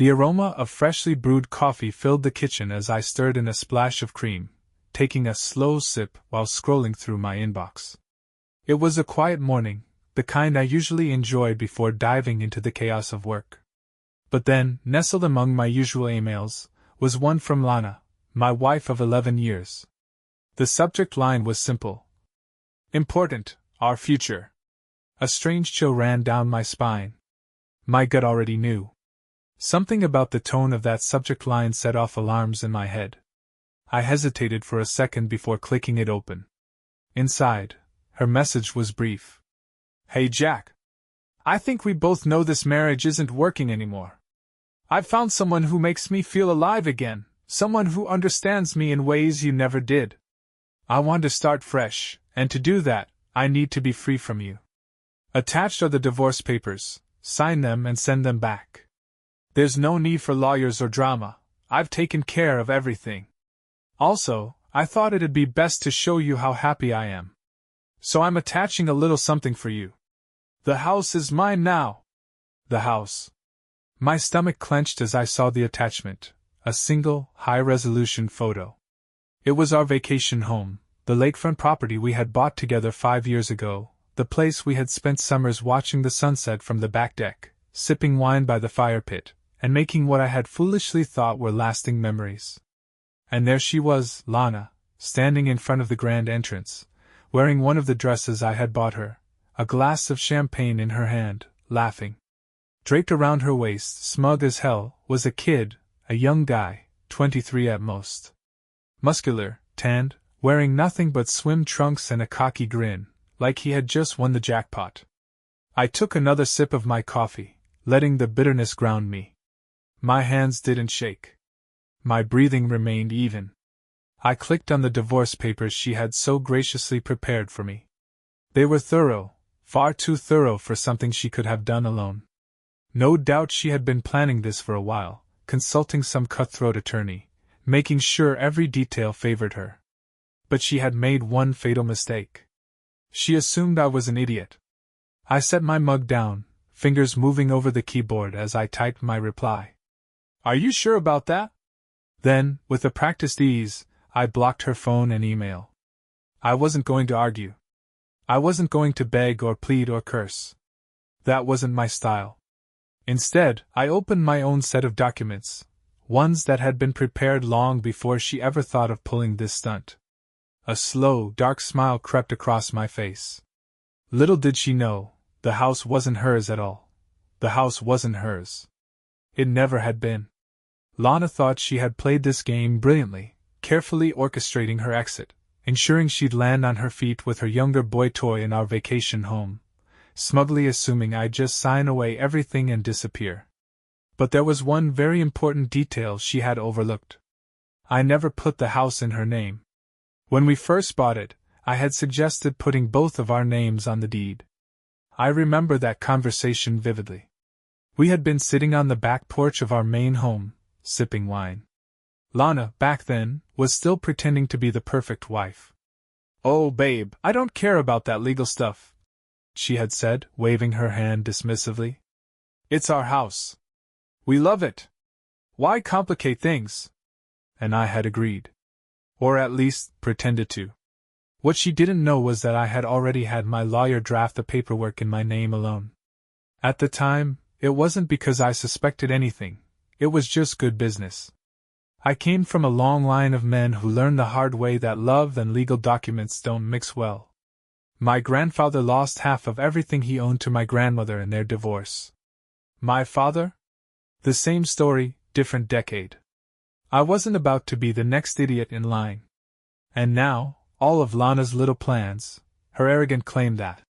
The aroma of freshly brewed coffee filled the kitchen as I stirred in a splash of cream, taking a slow sip while scrolling through my inbox. It was a quiet morning, the kind I usually enjoy before diving into the chaos of work. But then, nestled among my usual emails, was one from Lana, my wife of 11 years. The subject line was simple. Important, our future. A strange chill ran down my spine. My gut already knew. Something about the tone of that subject line set off alarms in my head. I hesitated for a second before clicking it open. Inside, her message was brief. Hey Jack. I think we both know this marriage isn't working anymore. I've found someone who makes me feel alive again, someone who understands me in ways you never did. I want to start fresh, and to do that, I need to be free from you. Attached are the divorce papers. Sign them and send them back. There's no need for lawyers or drama. I've taken care of everything. Also, I thought it'd be best to show you how happy I am. So I'm attaching a little something for you. The house is mine now. The house. My stomach clenched as I saw the attachment, a single, high-resolution photo. It was our vacation home, the lakefront property we had bought together 5 years ago, the place we had spent summers watching the sunset from the back deck, sipping wine by the fire pit, and making what I had foolishly thought were lasting memories. And there she was, Lana, standing in front of the grand entrance, wearing one of the dresses I had bought her, a glass of champagne in her hand, laughing. Draped around her waist, smug as hell, was a kid, a young guy, 23 at most. Muscular, tanned, wearing nothing but swim trunks and a cocky grin, like he had just won the jackpot. I took another sip of my coffee, letting the bitterness ground me. My hands didn't shake. My breathing remained even. I clicked on the divorce papers she had so graciously prepared for me. They were thorough, far too thorough for something she could have done alone. No doubt she had been planning this for a while, consulting some cutthroat attorney, making sure every detail favored her. But she had made one fatal mistake. She assumed I was an idiot. I set my mug down, fingers moving over the keyboard as I typed my reply. Are you sure about that? Then, with a practiced ease, I blocked her phone and email. I wasn't going to argue. I wasn't going to beg or plead or curse. That wasn't my style. Instead, I opened my own set of documents, ones that had been prepared long before she ever thought of pulling this stunt. A slow, dark smile crept across my face. Little did she know, the house wasn't hers at all. The house wasn't hers. It never had been. Lana thought she had played this game brilliantly, carefully orchestrating her exit, ensuring she'd land on her feet with her younger boy toy in our vacation home, smugly assuming I'd just sign away everything and disappear. But there was one very important detail she had overlooked. I never put the house in her name. When we first bought it, I had suggested putting both of our names on the deed. I remember that conversation vividly. We had been sitting on the back porch of our main home, sipping wine. Lana, back then, was still pretending to be the perfect wife. Oh, babe, I don't care about that legal stuff, she had said, waving her hand dismissively. It's our house. We love it. Why complicate things? And I had agreed. Or at least, pretended to. What she didn't know was that I had already had my lawyer draft the paperwork in my name alone. At the time, it wasn't because I suspected anything, it was just good business. I came from a long line of men who learned the hard way that love and legal documents don't mix well. My grandfather lost half of everything he owned to my grandmother in their divorce. My father? The same story, different decade. I wasn't about to be the next idiot in line. And now, all of Lana's little plans, her arrogant claim that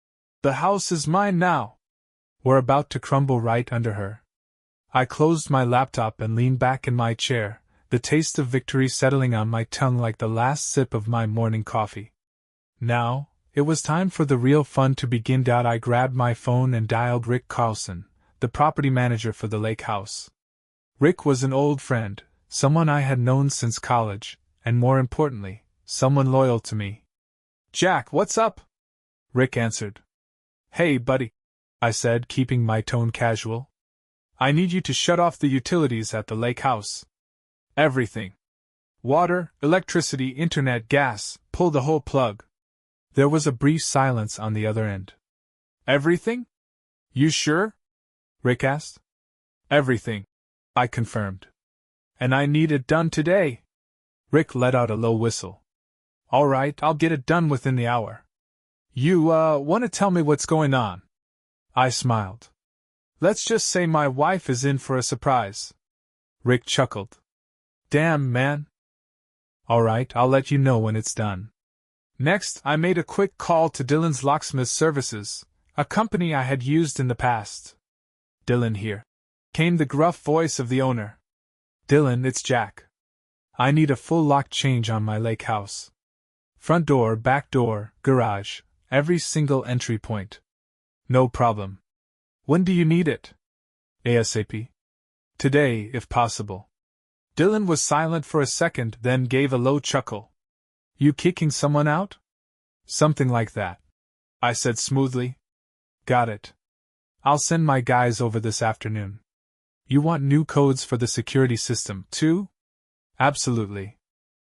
the house is mine now, were about to crumble right under her. I closed my laptop and leaned back in my chair, the taste of victory settling on my tongue like the last sip of my morning coffee. Now, it was time for the real fun to begin. I grabbed my phone and dialed Rick Carlson, the property manager for the lake house. Rick was an old friend, someone I had known since college, and more importantly, someone loyal to me. Jack, what's up? Rick answered. Hey, buddy, I said, keeping my tone casual. I need you to shut off the utilities at the lake house. Everything. Water, electricity, internet, gas, pull the whole plug. There was a brief silence on the other end. Everything? You sure? Rick asked. Everything, I confirmed. And I need it done today. Rick let out a low whistle. All right, I'll get it done within the hour. You, want to tell me what's going on? I smiled. Let's just say my wife is in for a surprise. Rick chuckled. Damn, man. All right, I'll let you know when it's done. Next, I made a quick call to Dylan's Locksmith Services, a company I had used in the past. Dylan here, came the gruff voice of the owner. Dylan, it's Jack. I need a full lock change on my lake house. Front door, back door, garage, every single entry point. No problem. When do you need it? ASAP. Today, if possible. Dylan was silent for a second, then gave a low chuckle. You kicking someone out? Something like that, I said smoothly. Got it. I'll send my guys over this afternoon. You want new codes for the security system, too? Absolutely.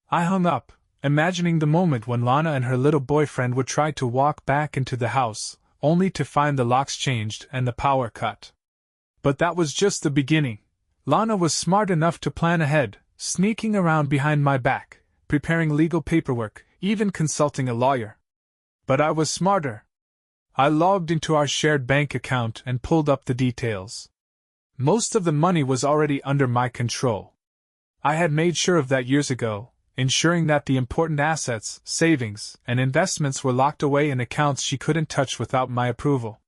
I hung up, imagining the moment when Lana and her little boyfriend would try to walk back into the house, only to find the locks changed and the power cut. But that was just the beginning. Lana was smart enough to plan ahead, sneaking around behind my back, preparing legal paperwork, even consulting a lawyer. But I was smarter. I logged into our shared bank account and pulled up the details. Most of the money was already under my control. I had made sure of that years ago, ensuring that the important assets, savings, and investments were locked away in accounts she couldn't touch without my approval.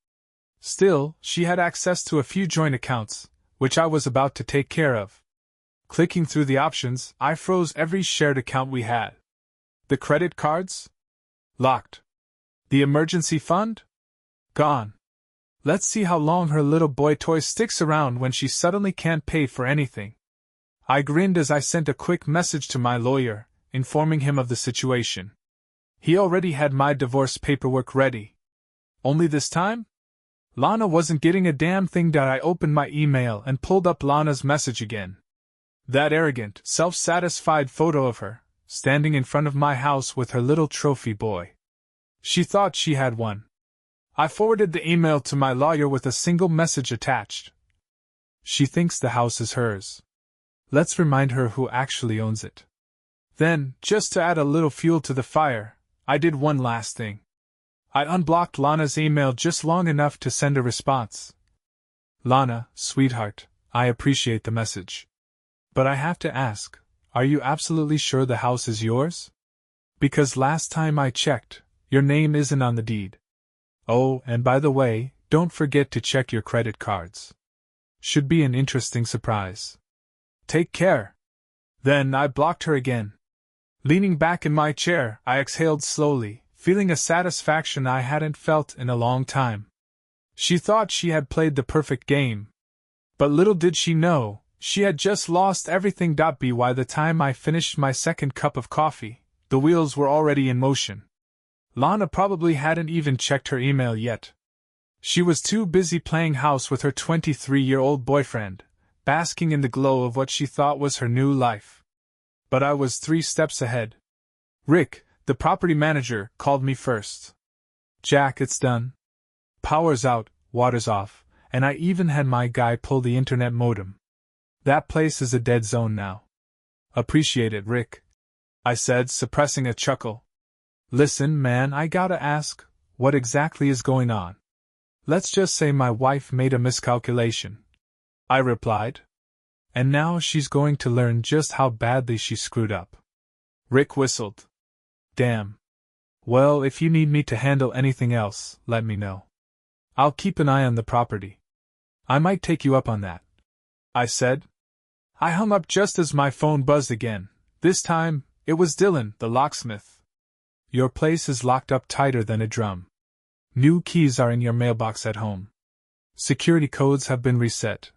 Still, she had access to a few joint accounts, which I was about to take care of. Clicking through the options, I froze every shared account we had. The credit cards? Locked. The emergency fund? Gone. Let's see how long her little boy toy sticks around when she suddenly can't pay for anything. I grinned as I sent a quick message to my lawyer, informing him of the situation. He already had my divorce paperwork ready. Only this time? Lana wasn't getting a damn thing. I opened my email and pulled up Lana's message again. That arrogant, self-satisfied photo of her, standing in front of my house with her little trophy boy. She thought she had one. I forwarded the email to my lawyer with a single message attached. She thinks the house is hers. Let's remind her who actually owns it. Then, just to add a little fuel to the fire, I did one last thing. I unblocked Lana's email just long enough to send a response. Lana, sweetheart, I appreciate the message. But I have to ask, are you absolutely sure the house is yours? Because last time I checked, your name isn't on the deed. Oh, and by the way, don't forget to check your credit cards. Should be an interesting surprise. Take care. Then I blocked her again. Leaning back in my chair, I exhaled slowly, feeling a satisfaction I hadn't felt in a long time. She thought she had played the perfect game. But little did she know, she had just lost everything. By the time I finished my second cup of coffee, the wheels were already in motion. Lana probably hadn't even checked her email yet. She was too busy playing house with her 23-year-old boyfriend, basking in the glow of what she thought was her new life. But I was 3 steps ahead. Rick, the property manager, called me first. Jack, it's done. Power's out, water's off, and I even had my guy pull the internet modem. That place is a dead zone now. Appreciate it, Rick, I said, suppressing a chuckle. Listen, man, I gotta ask, what exactly is going on? Let's just say my wife made a miscalculation, I replied. And now she's going to learn just how badly she screwed up. Rick whistled. Damn. Well, if you need me to handle anything else, let me know. I'll keep an eye on the property. I might take you up on that, I said. I hung up just as my phone buzzed again. This time, it was Dylan, the locksmith. Your place is locked up tighter than a drum. New keys are in your mailbox at home. Security codes have been reset.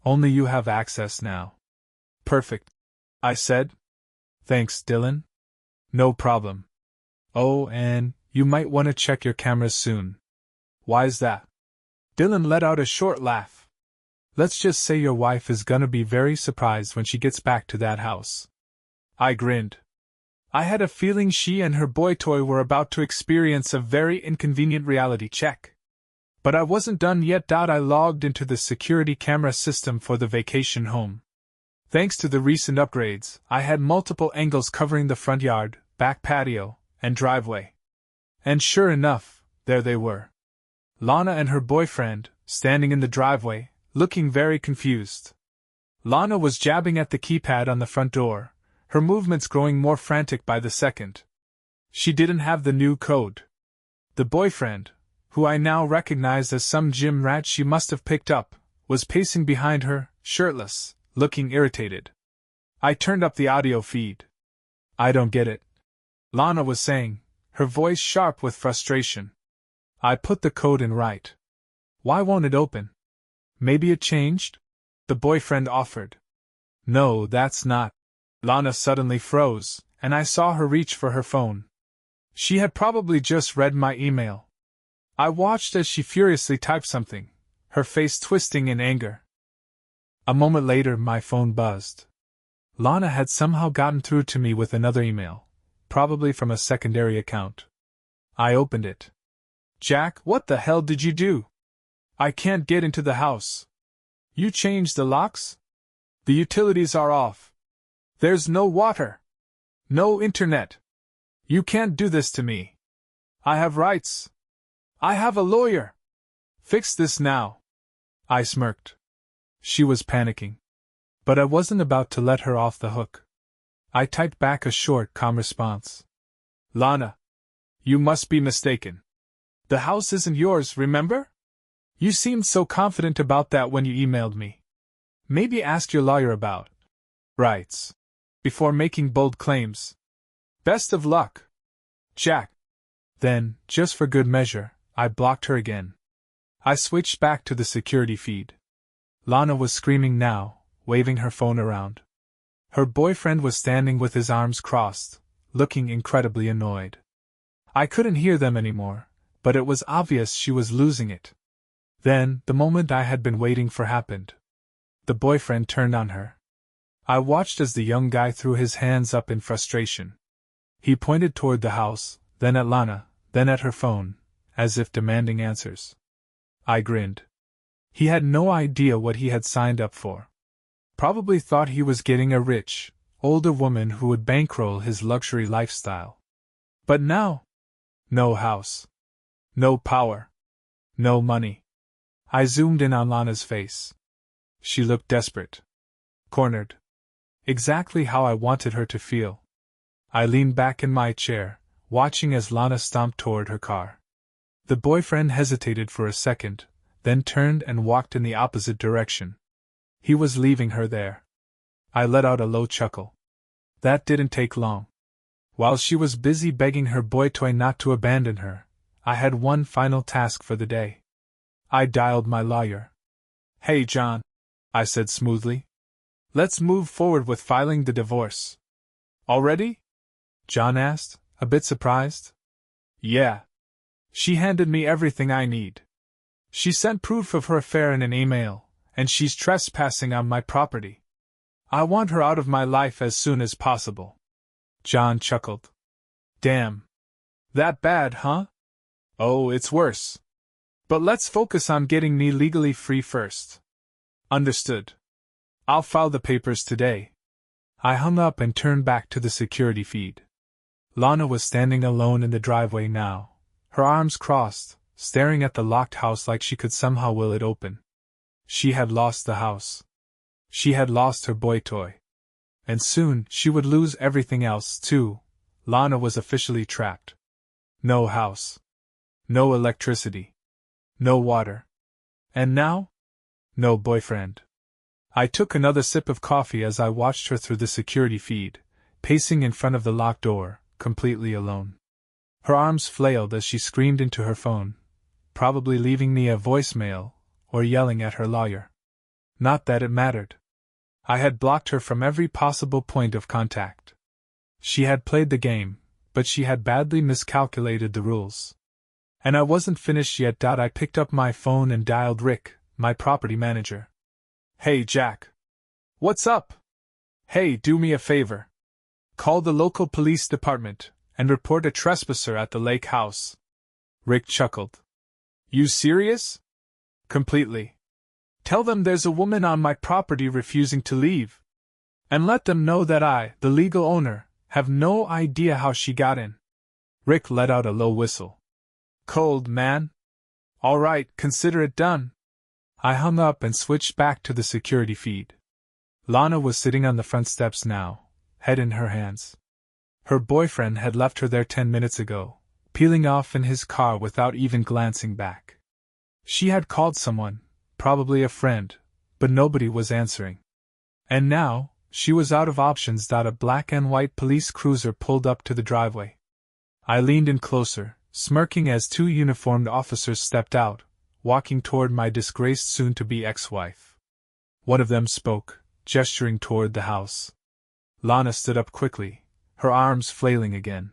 Only you have access now. Perfect, I said. Thanks, Dylan. No problem. Oh, and you might want to check your cameras soon. Why's that? Dylan let out a short laugh. Let's just say your wife is gonna be very surprised when she gets back to that house. I grinned. I had a feeling she and her boy toy were about to experience a very inconvenient reality check. But I wasn't done yet. I logged into the security camera system for the vacation home. Thanks to the recent upgrades, I had multiple angles covering the front yard, back patio, and driveway. And sure enough, there they were. Lana and her boyfriend, standing in the driveway, looking very confused. Lana was jabbing at the keypad on the front door, her movements growing more frantic by the second. She didn't have the new code. The boyfriend, who I now recognized as some gym rat she must have picked up, was pacing behind her, shirtless, looking irritated. I turned up the audio feed. I don't get it, Lana was saying, her voice sharp with frustration. I put the code in right. Why won't it open? Maybe it changed? The boyfriend offered. No, that's not. Lana suddenly froze, and I saw her reach for her phone. She had probably just read my email. I watched as she furiously typed something, her face twisting in anger. A moment later, my phone buzzed. Lana had somehow gotten through to me with another email, probably from a secondary account. I opened it. Jack, what the hell did you do? I can't get into the house. You changed the locks? The utilities are off. There's no water. No internet. You can't do this to me. I have rights. I have a lawyer. Fix this now. I smirked. She was panicking. But I wasn't about to let her off the hook. I typed back a short, calm response. Lana, you must be mistaken. The house isn't yours, remember? You seemed so confident about that when you emailed me. Maybe ask your lawyer about rights before making bold claims. Best of luck, Jack. Then, just for good measure, I blocked her again. I switched back to the security feed. Lana was screaming now, waving her phone around. Her boyfriend was standing with his arms crossed, looking incredibly annoyed. I couldn't hear them anymore, but it was obvious she was losing it. Then, the moment I had been waiting for happened. The boyfriend turned on her. I watched as the young guy threw his hands up in frustration. He pointed toward the house, then at Lana, then at her phone, as if demanding answers. I grinned. He had no idea what he had signed up for. Probably thought he was getting a rich, older woman who would bankroll his luxury lifestyle. But now, no house. No power. No money. I zoomed in on Lana's face. She looked desperate. Cornered. Exactly how I wanted her to feel. I leaned back in my chair, watching as Lana stomped toward her car. The boyfriend hesitated for a second, then turned and walked in the opposite direction. He was leaving her there. I let out a low chuckle. That didn't take long. While she was busy begging her boy toy not to abandon her, I had one final task for the day. I dialed my lawyer. Hey John, I said smoothly. Let's move forward with filing the divorce. Already? John asked, a bit surprised. Yeah. She handed me everything I need. She sent proof of her affair in an email, and she's trespassing on my property. I want her out of my life as soon as possible. John chuckled. Damn. That bad, huh? Oh, it's worse. But let's focus on getting me legally free first. Understood. I'll file the papers today. I hung up and turned back to the security feed. Lana was standing alone in the driveway now, her arms crossed, staring at the locked house like she could somehow will it open. She had lost the house. She had lost her boy toy. And soon she would lose everything else, too. Lana was officially trapped. No house. No electricity. No water. And now? No boyfriend. I took another sip of coffee as I watched her through the security feed, pacing in front of the locked door, completely alone. Her arms flailed as she screamed into her phone, probably leaving me a voicemail, or yelling at her lawyer. Not that it mattered. I had blocked her from every possible point of contact. She had played the game, but she had badly miscalculated the rules. And I wasn't finished yet. I picked up my phone and dialed Rick, my property manager. Hey, Jack. What's up? Hey, do me a favor. Call the local police department and report a trespasser at the lake house. Rick chuckled. You serious? Completely. Tell them there's a woman on my property refusing to leave. And let them know that I, the legal owner, have no idea how she got in. Rick let out a low whistle. Cold, man. All right, consider it done. I hung up and switched back to the security feed. Lana was sitting on the front steps now, head in her hands. Her boyfriend had left her there 10 minutes ago, peeling off in his car without even glancing back. She had called someone, probably a friend, but nobody was answering. And now, she was out of options. A black and white police cruiser pulled up to the driveway. I leaned in closer, smirking as 2 uniformed officers stepped out, walking toward my disgraced soon-to-be ex-wife. One of them spoke, gesturing toward the house. Lana stood up quickly, her arms flailing again.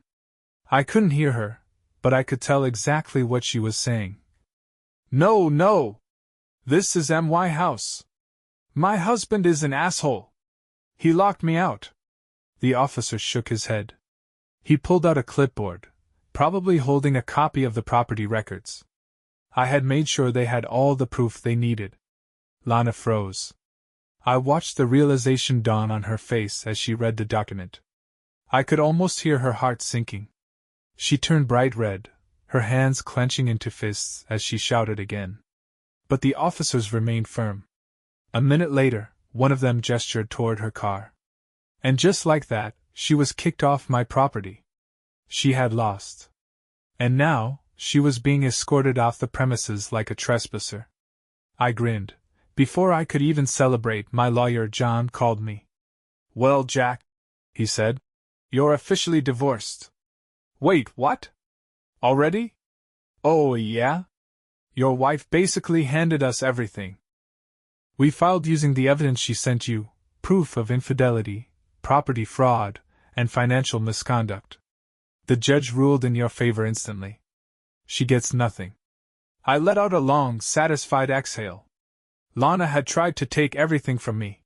I couldn't hear her, but I could tell exactly what she was saying. No, no! This is my house. My husband is an asshole. He locked me out. The officer shook his head. He pulled out a clipboard, probably holding a copy of the property records. I had made sure they had all the proof they needed. Lana froze. I watched the realization dawn on her face as she read the document. I could almost hear her heart sinking. She turned bright red, her hands clenching into fists as she shouted again. But the officers remained firm. A minute later, one of them gestured toward her car. And just like that, she was kicked off my property. She had lost. And now, she was being escorted off the premises like a trespasser. I grinned. Before I could even celebrate, my lawyer John called me. Well, Jack, he said, you're officially divorced. Wait, what? Already? Oh, yeah? Your wife basically handed us everything. We filed using the evidence she sent you, proof of infidelity, property fraud, and financial misconduct. The judge ruled in your favor instantly. She gets nothing. I let out a long, satisfied exhale. Lana had tried to take everything from me.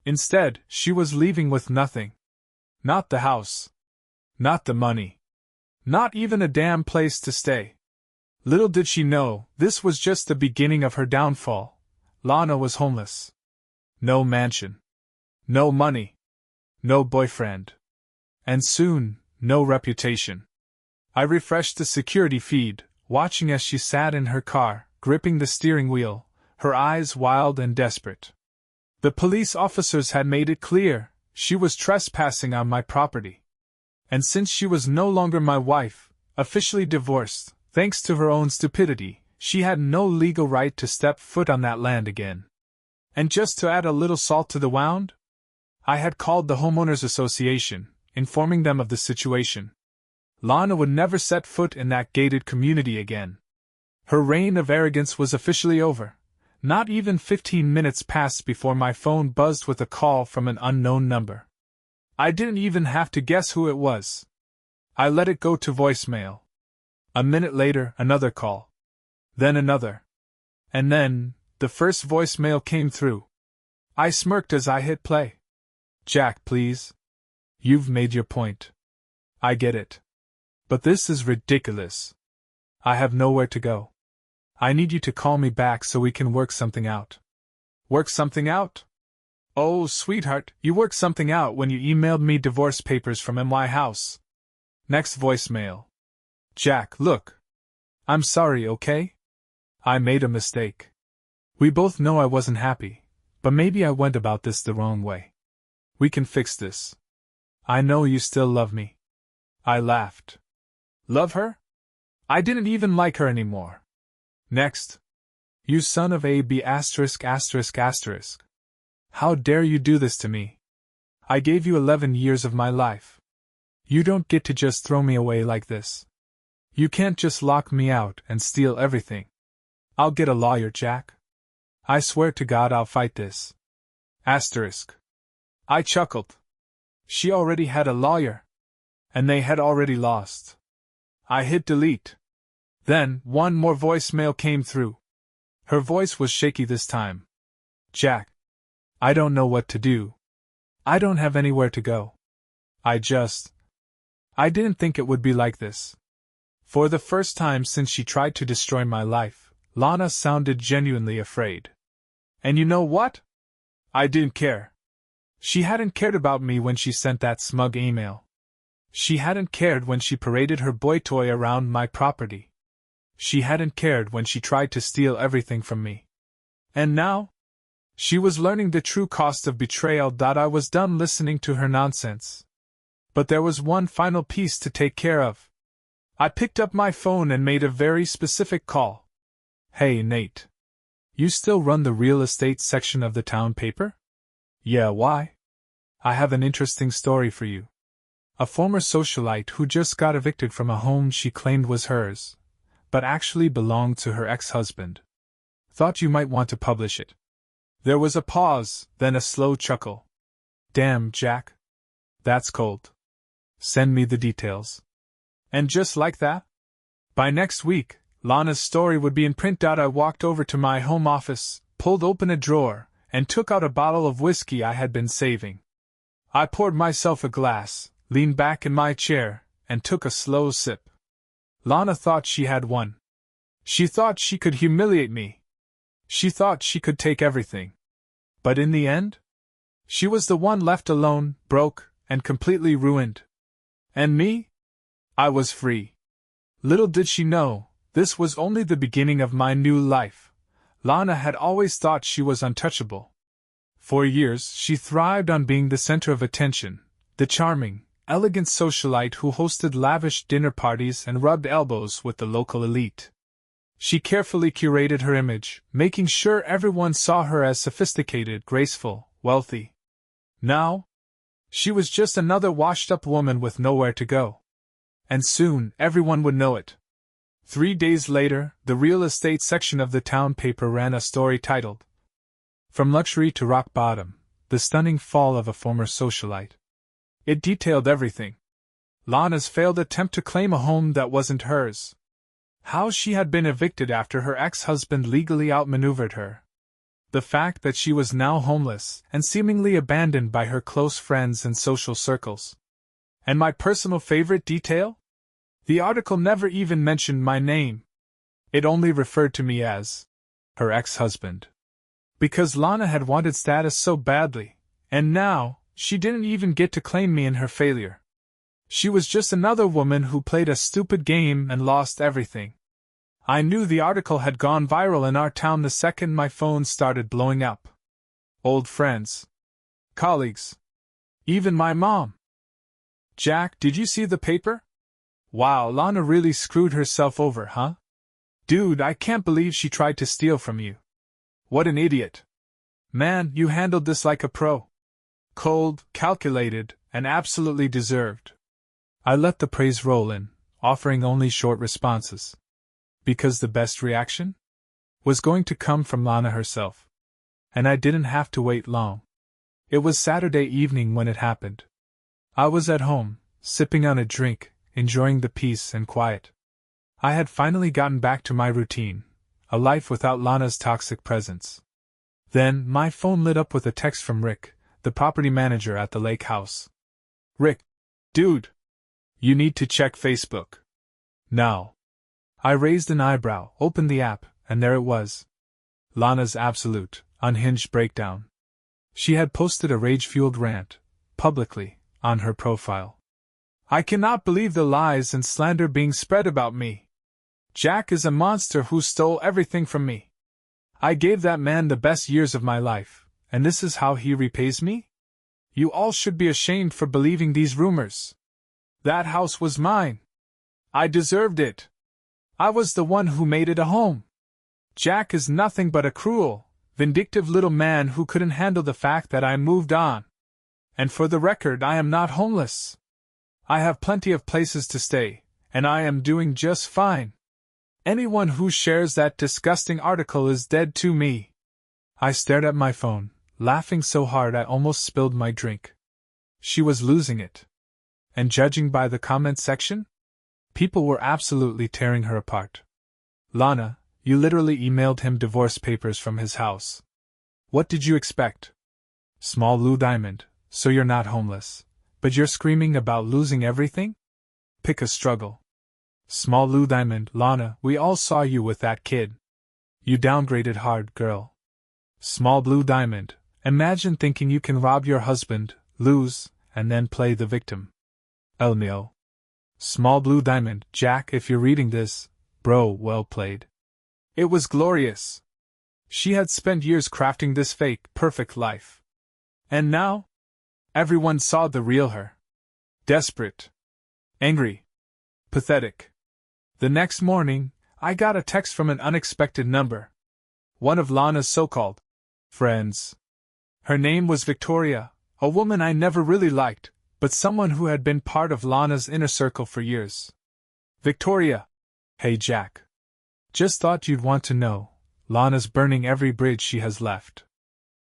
Instead, she was leaving with nothing. Not the house. Not the money. Not even a damn place to stay. Little did she know, this was just the beginning of her downfall. Lana was homeless. No mansion. No money. No boyfriend. And soon, no reputation. I refreshed the security feed, watching as she sat in her car, gripping the steering wheel, her eyes wild and desperate. The police officers had made it clear, she was trespassing on my property. And since she was no longer my wife, officially divorced, thanks to her own stupidity, she had no legal right to step foot on that land again. And just to add a little salt to the wound, I had called the homeowners association, informing them of the situation. Lana would never set foot in that gated community again. Her reign of arrogance was officially over. Not even 15 minutes passed before my phone buzzed with a call from an unknown number. I didn't even have to guess who it was. I let it go to voicemail. A minute later, another call. Then another. And then, the first voicemail came through. I smirked as I hit play. Jack, please. You've made your point. I get it. But this is ridiculous. I have nowhere to go. I need you to call me back so we can work something out. Work something out? Oh, sweetheart, you worked something out when you emailed me divorce papers from my house. Next voicemail. Jack, look. I'm sorry, okay? I made a mistake. We both know I wasn't happy, but maybe I went about this the wrong way. We can fix this. I know you still love me. I laughed. Love her? I didn't even like her anymore. Next. You son of a b*******. How dare you do this to me? I gave you 11 years of my life. You don't get to just throw me away like this. You can't just lock me out and steal everything. I'll get a lawyer, Jack. I swear to God I'll fight this. Asterisk. I chuckled. She already had a lawyer. And they had already lost. I hit delete. Then, one more voicemail came through. Her voice was shaky this time. Jack, I don't know what to do. I don't have anywhere to go. I didn't think it would be like this. For the first time since she tried to destroy my life, Lana sounded genuinely afraid. And you know what? I didn't care. She hadn't cared about me when she sent that smug email. She hadn't cared when she paraded her boy toy around my property. She hadn't cared when she tried to steal everything from me. And now? She was learning the true cost of betrayal. I was done listening to her nonsense. But there was one final piece to take care of. I picked up my phone and made a very specific call. Hey, Nate. You still run the real estate section of the town paper? Yeah, why? I have an interesting story for you. A former socialite who just got evicted from a home she claimed was hers, but actually belonged to her ex-husband. Thought you might want to publish it. There was a pause, then a slow chuckle. Damn, Jack. That's cold. Send me the details. And just like that? By next week, Lana's story would be in print. I walked over to my home office, pulled open a drawer, and took out a bottle of whiskey I had been saving. I poured myself a glass, leaned back in my chair, and took a slow sip. Lana thought she had won. She thought she could humiliate me. She thought she could take everything. But in the end? She was the one left alone, broke, and completely ruined. And me? I was free. Little did she know, this was only the beginning of my new life. Lana had always thought she was untouchable. For years she thrived on being the center of attention, the charming, elegant socialite who hosted lavish dinner parties and rubbed elbows with the local elite. She carefully curated her image, making sure everyone saw her as sophisticated, graceful, wealthy. Now, she was just another washed-up woman with nowhere to go. And soon, everyone would know it. 3 days later, the real estate section of the town paper ran a story titled, From Luxury to Rock Bottom, The Stunning Fall of a Former Socialite. It detailed everything. Lana's failed attempt to claim a home that wasn't hers. How she had been evicted after her ex-husband legally outmaneuvered her. The fact that she was now homeless and seemingly abandoned by her close friends and social circles. And my personal favorite detail? The article never even mentioned my name. It only referred to me as her ex-husband. Because Lana had wanted status so badly, and now, she didn't even get to claim me in her failure. She was just another woman who played a stupid game and lost everything. I knew the article had gone viral in our town the second my phone started blowing up. Old friends. Colleagues. Even my mom. Jack, did you see the paper? Wow, Lana really screwed herself over, huh? Dude, I can't believe she tried to steal from you. What an idiot. Man, you handled this like a pro. Cold, calculated, and absolutely deserved. I let the praise roll in, offering only short responses. Because the best reaction was going to come from Lana herself. And I didn't have to wait long. It was Saturday evening when it happened. I was at home, sipping on a drink, enjoying the peace and quiet. I had finally gotten back to my routine, a life without Lana's toxic presence. Then, my phone lit up with a text from Rick, the property manager at the lake house. Rick, dude, you need to check Facebook. Now. I raised an eyebrow, opened the app, and there it was. Lana's absolute, unhinged breakdown. She had posted a rage-fueled rant, publicly, on her profile. I cannot believe the lies and slander being spread about me. Jack is a monster who stole everything from me. I gave that man the best years of my life, and this is how he repays me? You all should be ashamed for believing these rumors. That house was mine. I deserved it. I was the one who made it a home. Jack is nothing but a cruel, vindictive little man who couldn't handle the fact that I moved on. And for the record, I am not homeless. I have plenty of places to stay, and I am doing just fine. Anyone who shares that disgusting article is dead to me. I stared at my phone, laughing so hard I almost spilled my drink. She was losing it. And judging by the comment section, people were absolutely tearing her apart. Lana, you literally emailed him divorce papers from his house. What did you expect? Small blue diamond, so you're not homeless, but you're screaming about losing everything? Pick a struggle. Small blue diamond, Lana, we all saw you with that kid. You downgraded hard, girl. Small blue diamond, imagine thinking you can rob your husband, lose, and then play the victim. Elmio. Small blue diamond, Jack, if you're reading this, bro, well played. It was glorious. She had spent years crafting this fake, perfect life. And now? Everyone saw the real her. Desperate. Angry. Pathetic. The next morning, I got a text from an unexpected number. One of Lana's so-called friends. Her name was Victoria, a woman I never really liked, but someone who had been part of Lana's inner circle for years. Victoria. Hey Jack. Just thought you'd want to know, Lana's burning every bridge she has left.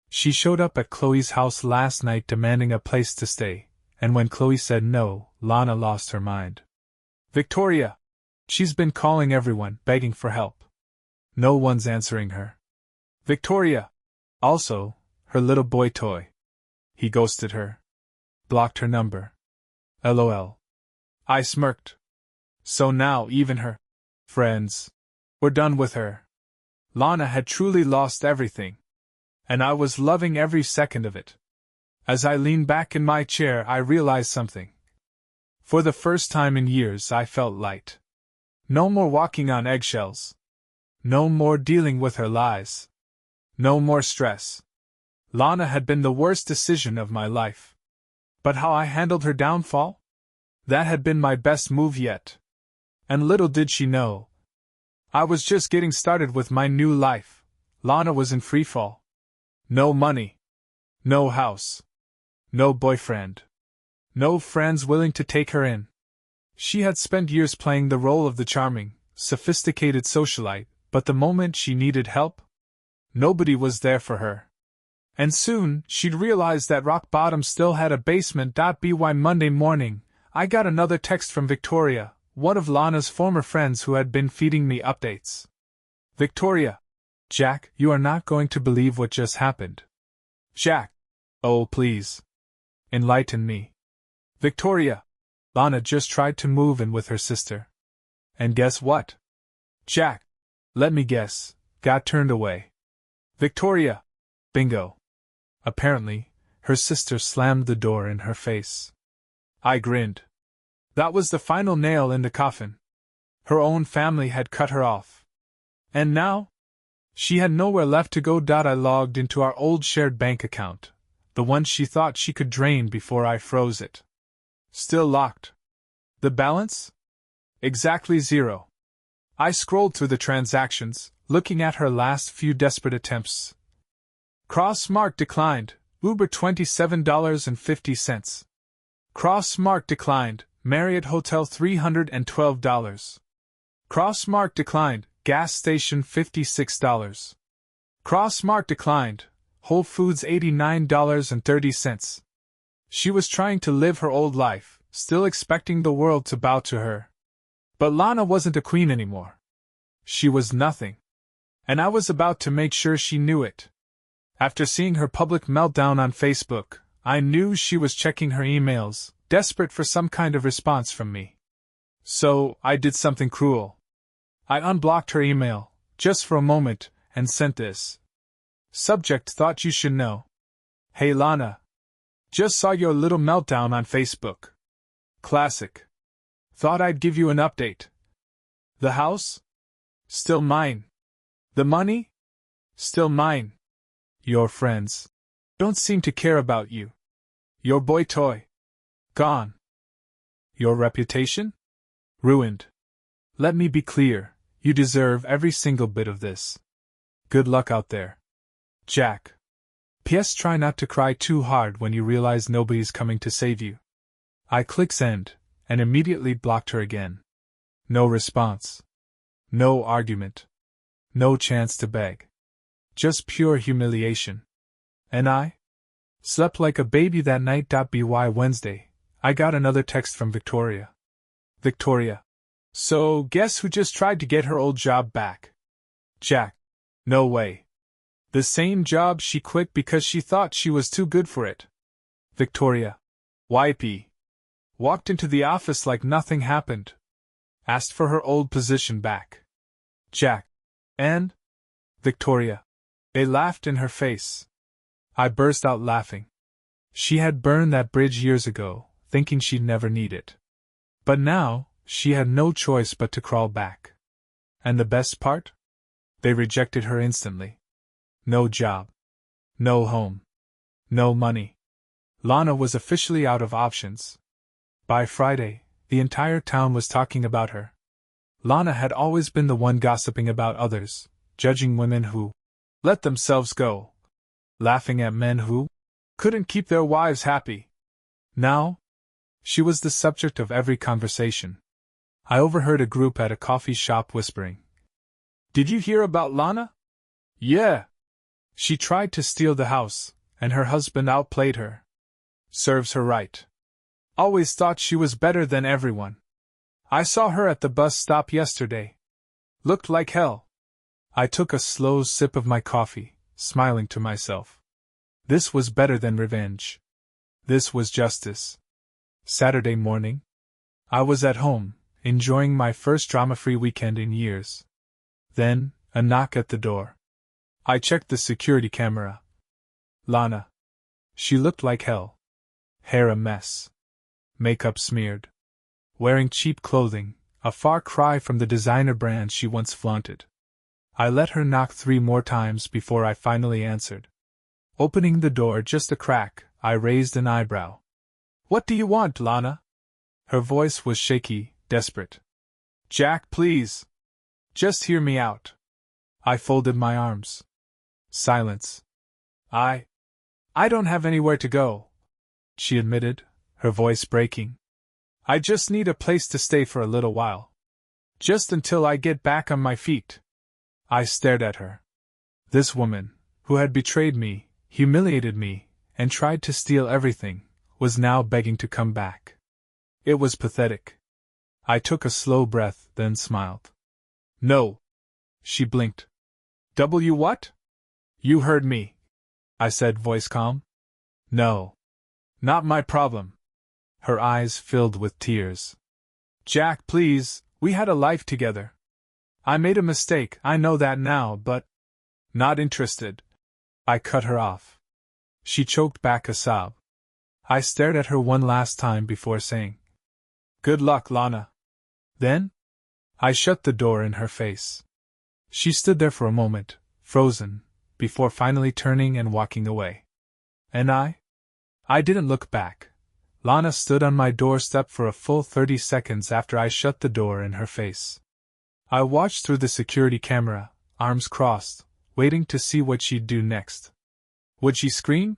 She showed up at Chloe's house last night demanding a place to stay, and when Chloe said no, Lana lost her mind. Victoria. She's been calling everyone, begging for help. No one's answering her. Victoria. Also, her little boy toy. He ghosted her. Blocked her number. LOL. I smirked. So now even her friends were done with her. Lana had truly lost everything. And I was loving every second of it. As I leaned back in my chair, I realized something. For the first time in years, I felt light. No more walking on eggshells. No more dealing with her lies. No more stress. Lana had been the worst decision of my life. But how I handled her downfall? That had been my best move yet. And little did she know, I was just getting started with my new life. Lana was in freefall. No money. No house. No boyfriend. No friends willing to take her in. She had spent years playing the role of the charming, sophisticated socialite, but the moment she needed help, nobody was there for her. And soon, she'd realize that rock bottom still had a basement. By Monday morning, I got another text from Victoria, one of Lana's former friends who had been feeding me updates. Victoria. Jack, you are not going to believe what just happened. Jack. Oh, please. Enlighten me. Victoria. Lana just tried to move in with her sister. And guess what? Jack. Let me guess. Got turned away. Victoria. Bingo. Apparently, her sister slammed the door in her face. I grinned. That was the final nail in the coffin. Her own family had cut her off. And now? She had nowhere left to go. I logged into our old shared bank account, the one she thought she could drain before I froze it. Still locked. The balance? Exactly zero. I scrolled through the transactions, looking at her last few desperate attempts. Crossmark declined, Uber $27.50. Crossmark declined, Marriott Hotel $312. Crossmark declined, gas station $56. Crossmark declined, Whole Foods $89.30. She was trying to live her old life, still expecting the world to bow to her. But Lana wasn't a queen anymore. She was nothing. And I was about to make sure she knew it. After seeing her public meltdown on Facebook, I knew she was checking her emails, desperate for some kind of response from me. So, I did something cruel. I unblocked her email, just for a moment, and sent this. Subject: thought you should know. Hey Lana. Just saw your little meltdown on Facebook. Classic. Thought I'd give you an update. The house? Still mine. The money? Still mine. Your friends don't seem to care about you. Your boy toy? Gone. Your reputation? Ruined. Let me be clear, you deserve every single bit of this. Good luck out there. Jack. P.S. Try not to cry too hard when you realize nobody's coming to save you. I click send, and immediately blocked her again. No response. No argument. No chance to beg. Just pure humiliation. And I slept like a baby that night. By Wednesday, I got another text from Victoria. Victoria. So, guess who just tried to get her old job back? Jack. No way. The same job she quit because she thought she was too good for it. Victoria, YP, walked into the office like nothing happened. Asked for her old position back. Jack. And? Victoria. They laughed in her face. I burst out laughing. She had burned that bridge years ago, thinking she'd never need it. But now, she had no choice but to crawl back. And the best part? They rejected her instantly. No job. No home. No money. Lana was officially out of options. By Friday, the entire town was talking about her. Lana had always been the one gossiping about others, judging women who let themselves go, laughing at men who couldn't keep their wives happy. Now, she was the subject of every conversation. I overheard a group at a coffee shop whispering, "Did you hear about Lana?" "Yeah. She tried to steal the house, and her husband outplayed her. Serves her right. Always thought she was better than everyone. I saw her at the bus stop yesterday. Looked like hell." I took a slow sip of my coffee, smiling to myself. This was better than revenge. This was justice. Saturday morning, I was at home, enjoying my first drama-free weekend in years. Then, a knock at the door. I checked the security camera. Lana. She looked like hell. Hair a mess. Makeup smeared. Wearing cheap clothing, a far cry from the designer brand she once flaunted. I let her knock 3 more times before I finally answered. Opening the door just a crack, I raised an eyebrow. "What do you want, Lana?" Her voice was shaky, desperate. "Jack, please. Just hear me out." I folded my arms. Silence. I don't have anywhere to go," she admitted, her voice breaking. "I just need a place to stay for a little while. Just until I get back on my feet." I stared at her. This woman, who had betrayed me, humiliated me, and tried to steal everything, was now begging to come back. It was pathetic. I took a slow breath, then smiled. "No." She blinked. What? "You heard me," I said, voice calm. "No. Not my problem." Her eyes filled with tears. "Jack, please, we had a life together. I made a mistake, I know that now, but—" "Not interested." I cut her off. She choked back a sob. I stared at her one last time before saying, "Good luck, Lana." Then, I shut the door in her face. She stood there for a moment, frozen, before finally turning and walking away. And I didn't look back. Lana stood on my doorstep for a full 30 seconds after I shut the door in her face. I watched through the security camera, arms crossed, waiting to see what she'd do next. Would she scream?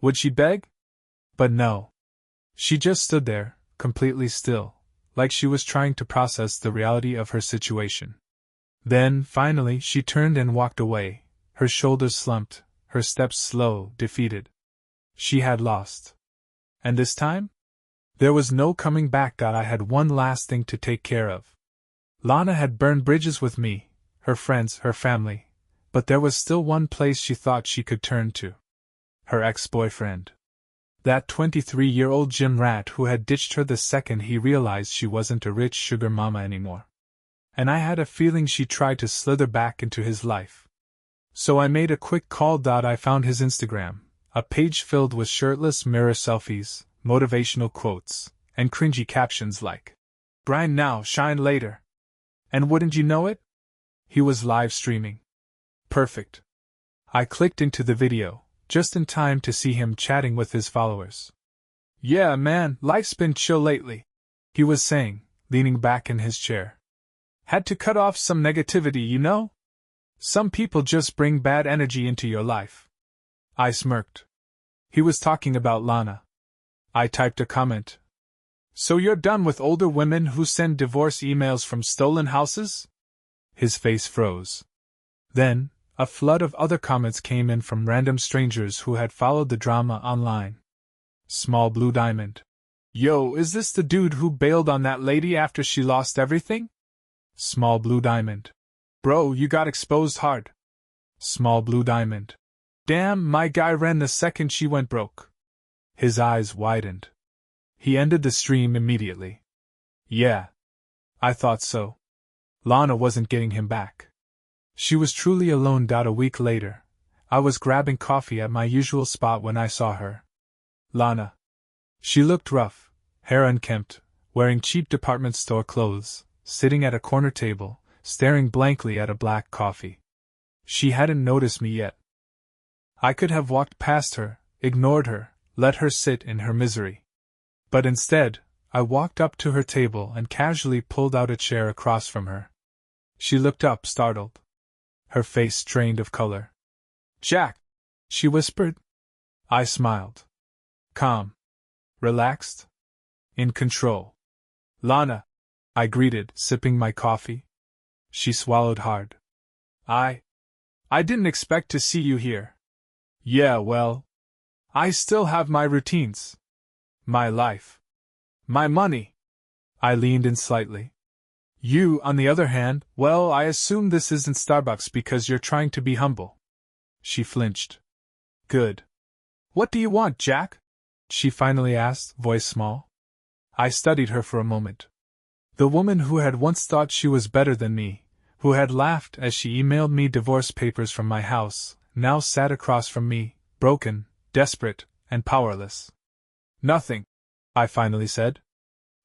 Would she beg? But no. She just stood there, completely still, like she was trying to process the reality of her situation. Then, finally, she turned and walked away, her shoulders slumped, her steps slow, defeated. She had lost. And this time? There was no coming back. I had one last thing to take care of. Lana had burned bridges with me, her friends, her family, but there was still one place she thought she could turn to. Her ex-boyfriend. That 23-year-old gym rat who had ditched her the second he realized she wasn't a rich sugar mama anymore. And I had a feeling she tried to slither back into his life. So I made a quick call. I found his Instagram, a page filled with shirtless mirror selfies, motivational quotes, and cringy captions like, "Grind now, shine later." And wouldn't you know it? He was live streaming. Perfect. I clicked into the video, just in time to see him chatting with his followers. "Yeah, man, life's been chill lately," he was saying, leaning back in his chair. "Had to cut off some negativity, you know? Some people just bring bad energy into your life." I smirked. He was talking about Lana. I typed a comment. "So you're done with older women who send divorce emails from stolen houses?" His face froze. Then, a flood of other comments came in from random strangers who had followed the drama online. Small Blue Diamond. "Yo, is this the dude who bailed on that lady after she lost everything?" Small Blue Diamond. "Bro, you got exposed hard." Small blue diamond. Damn, my guy ran the second she went broke. His eyes widened. He ended the stream immediately. Yeah. I thought so. Lana wasn't getting him back. She was truly alone. A week later, I was grabbing coffee at my usual spot when I saw her. Lana. She looked rough, hair unkempt, wearing cheap department store clothes, sitting at a corner table, staring blankly at a black coffee. She hadn't noticed me yet. I could have walked past her, ignored her, let her sit in her misery. But instead, I walked up to her table and casually pulled out a chair across from her. She looked up, startled. Her face strained of color. Jack, she whispered. I smiled. Calm. Relaxed. In control. Lana, I greeted, sipping my coffee. She swallowed hard. I didn't expect to see you here. Yeah, well, I still have my routines. My life. My money. I leaned in slightly. You, on the other hand, well, I assume this isn't Starbucks because you're trying to be humble. She flinched. Good. What do you want, Jack? She finally asked, voice small. I studied her for a moment. The woman who had once thought she was better than me, who had laughed as she emailed me divorce papers from my house, now sat across from me, broken, desperate, and powerless. Nothing, I finally said.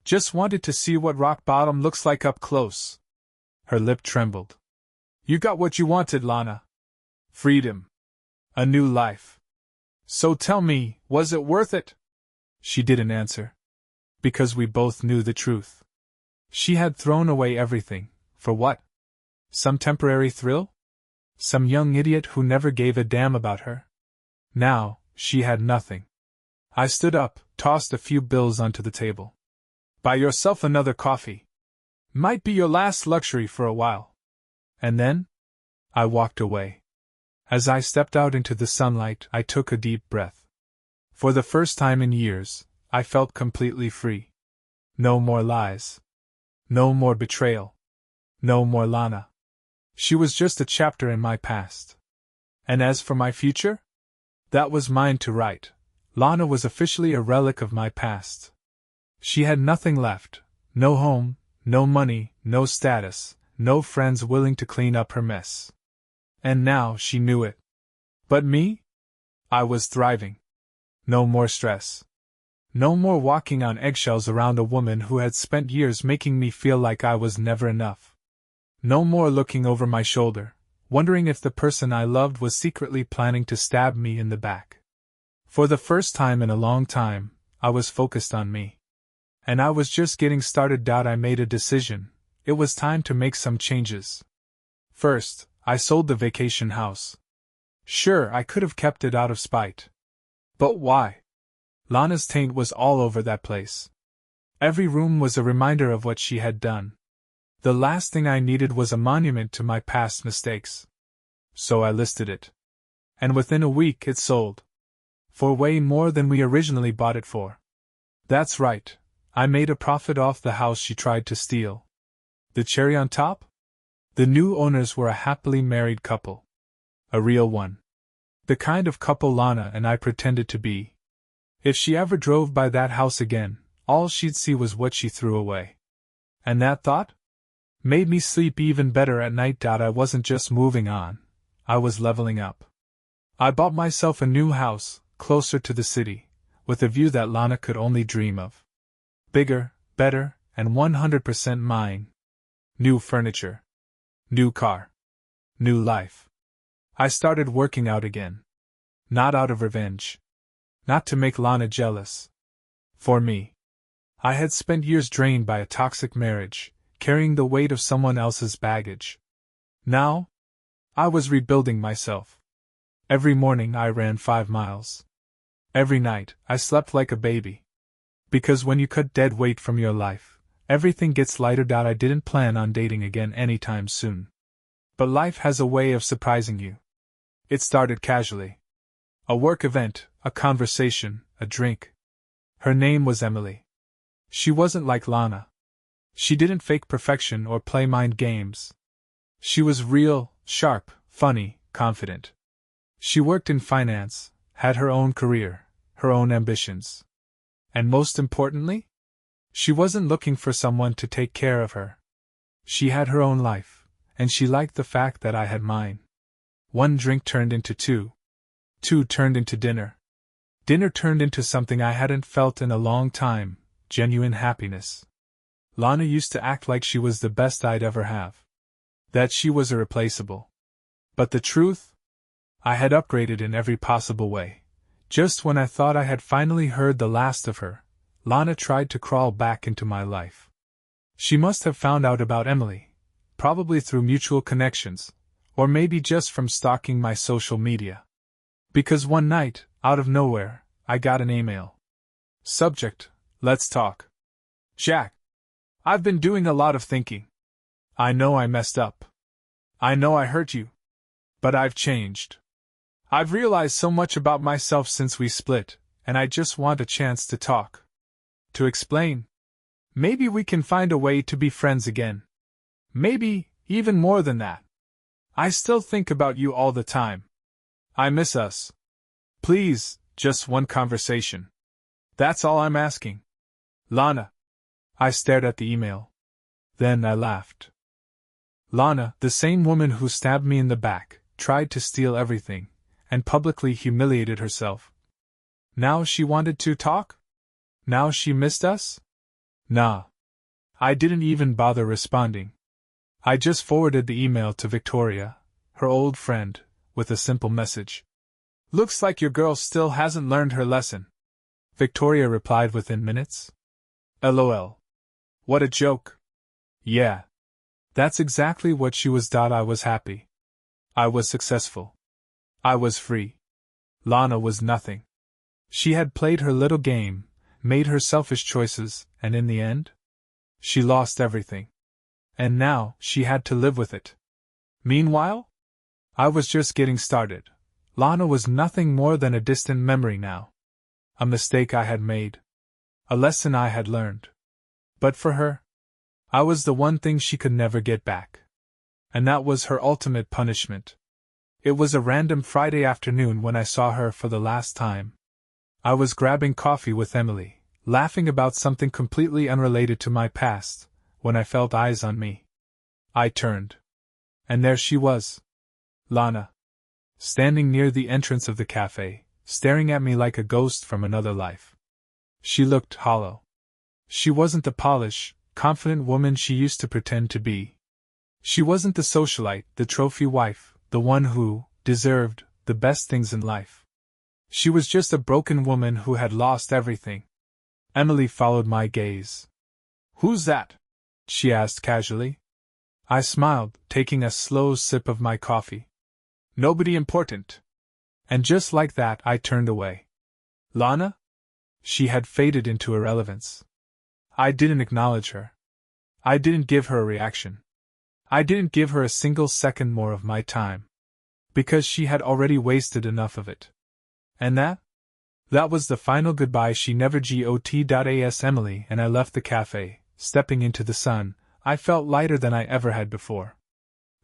Just wanted to see what rock bottom looks like up close. Her lip trembled. You got what you wanted, Lana. Freedom. A new life. So tell me, was it worth it? She didn't answer. Because we both knew the truth. She had thrown away everything. For what? Some temporary thrill? Some young idiot who never gave a damn about her? Now, she had nothing. I stood up, tossed a few bills onto the table. Buy yourself another coffee. Might be your last luxury for a while. And then? I walked away. As I stepped out into the sunlight, I took a deep breath. For the first time in years, I felt completely free. No more lies. No more betrayal. No more Lana. She was just a chapter in my past. And as for my future? That was mine to write. Lana was officially a relic of my past. She had nothing left, no home, no money, no status, no friends willing to clean up her mess. And now she knew it. But me? I was thriving. No more stress. No more walking on eggshells around a woman who had spent years making me feel like I was never enough. No more looking over my shoulder, wondering if the person I loved was secretly planning to stab me in the back. For the first time in a long time, I was focused on me. And I was just getting started. I made a decision. It was time to make some changes. First, I sold the vacation house. Sure, I could have kept it out of spite. But why? Lana's taint was all over that place. Every room was a reminder of what she had done. The last thing I needed was a monument to my past mistakes. So I listed it. And within a week it sold. For way more than we originally bought it for. That's right. I made a profit off the house she tried to steal. The cherry on top? The new owners were a happily married couple. A real one. The kind of couple Lana and I pretended to be. If she ever drove by that house again, all she'd see was what she threw away. And that thought? Made me sleep even better at night. I wasn't just moving on, I was leveling up. I bought myself a new house, closer to the city, with a view that Lana could only dream of. Bigger, better, and 100% mine. New furniture. New car. New life. I started working out again. Not out of revenge. Not to make Lana jealous. For me. I had spent years drained by a toxic marriage, carrying the weight of someone else's baggage. Now, I was rebuilding myself. Every morning I ran 5 miles. Every night I slept like a baby. Because when you cut dead weight from your life, everything gets lighter. I didn't plan on dating again anytime soon. But life has a way of surprising you. It started casually. A work event, a conversation, a drink. Her name was Emily. She wasn't like Lana. She didn't fake perfection or play mind games. She was real, sharp, funny, confident. She worked in finance, had her own career, her own ambitions. And most importantly, she wasn't looking for someone to take care of her. She had her own life, and she liked the fact that I had mine. One drink turned into two. Two turned into dinner. Dinner turned into something I hadn't felt in a long time, genuine happiness. Lana used to act like she was the best I'd ever have. That she was irreplaceable. But the truth? I had upgraded in every possible way. Just when I thought I had finally heard the last of her, Lana tried to crawl back into my life. She must have found out about Emily, probably through mutual connections, or maybe just from stalking my social media. Because one night, out of nowhere, I got an email. Subject: let's talk. Jack, I've been doing a lot of thinking. I know I messed up. I know I hurt you. But I've changed. I've realized so much about myself since we split, and I just want a chance to talk. To explain. Maybe we can find a way to be friends again. Maybe, even more than that. I still think about you all the time. I miss us. Please, just one conversation. That's all I'm asking. Lana. I stared at the email. Then I laughed. Lana, the same woman who stabbed me in the back, tried to steal everything, and publicly humiliated herself. Now she wanted to talk? Now she missed us? Nah. I didn't even bother responding. I just forwarded the email to Victoria, her old friend, with a simple message. Looks like your girl still hasn't learned her lesson. Victoria replied within minutes. LOL. What a joke. Yeah. That's exactly what she was. I was happy. I was successful. I was free. Lana was nothing. She had played her little game, made her selfish choices, and in the end, she lost everything. And now, she had to live with it. Meanwhile, I was just getting started. Lana was nothing more than a distant memory now. A mistake I had made. A lesson I had learned. But for her, I was the one thing she could never get back. And that was her ultimate punishment. It was a random Friday afternoon when I saw her for the last time. I was grabbing coffee with Emily, laughing about something completely unrelated to my past, when I felt eyes on me. I turned. And there she was. Lana. Standing near the entrance of the cafe, staring at me like a ghost from another life. She looked hollow. She wasn't the polished, confident woman she used to pretend to be. She wasn't the socialite, the trophy wife, the one who deserved the best things in life. She was just a broken woman who had lost everything. Emily followed my gaze. Who's that? She asked casually. I smiled, taking a slow sip of my coffee. Nobody important. And just like that, I turned away. Lana? She had faded into irrelevance. I didn't acknowledge her. I didn't give her a reaction. I didn't give her a single second more of my time. Because she had already wasted enough of it. And that? That was the final goodbye. She never got. Emily and I left the cafe. Stepping into the sun, I felt lighter than I ever had before.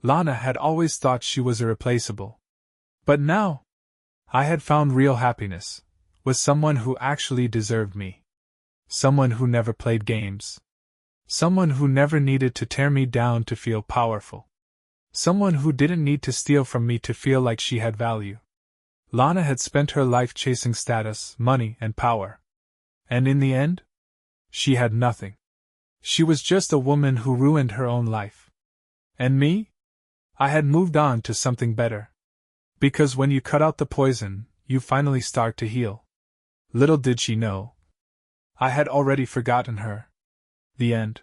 Lana had always thought she was irreplaceable. But now, I had found real happiness, with someone who actually deserved me. Someone who never played games. Someone who never needed to tear me down to feel powerful. Someone who didn't need to steal from me to feel like she had value. Lana had spent her life chasing status, money, and power. And in the end, she had nothing. She was just a woman who ruined her own life. And me? I had moved on to something better. Because when you cut out the poison, you finally start to heal. Little did she know, I had already forgotten her. The end.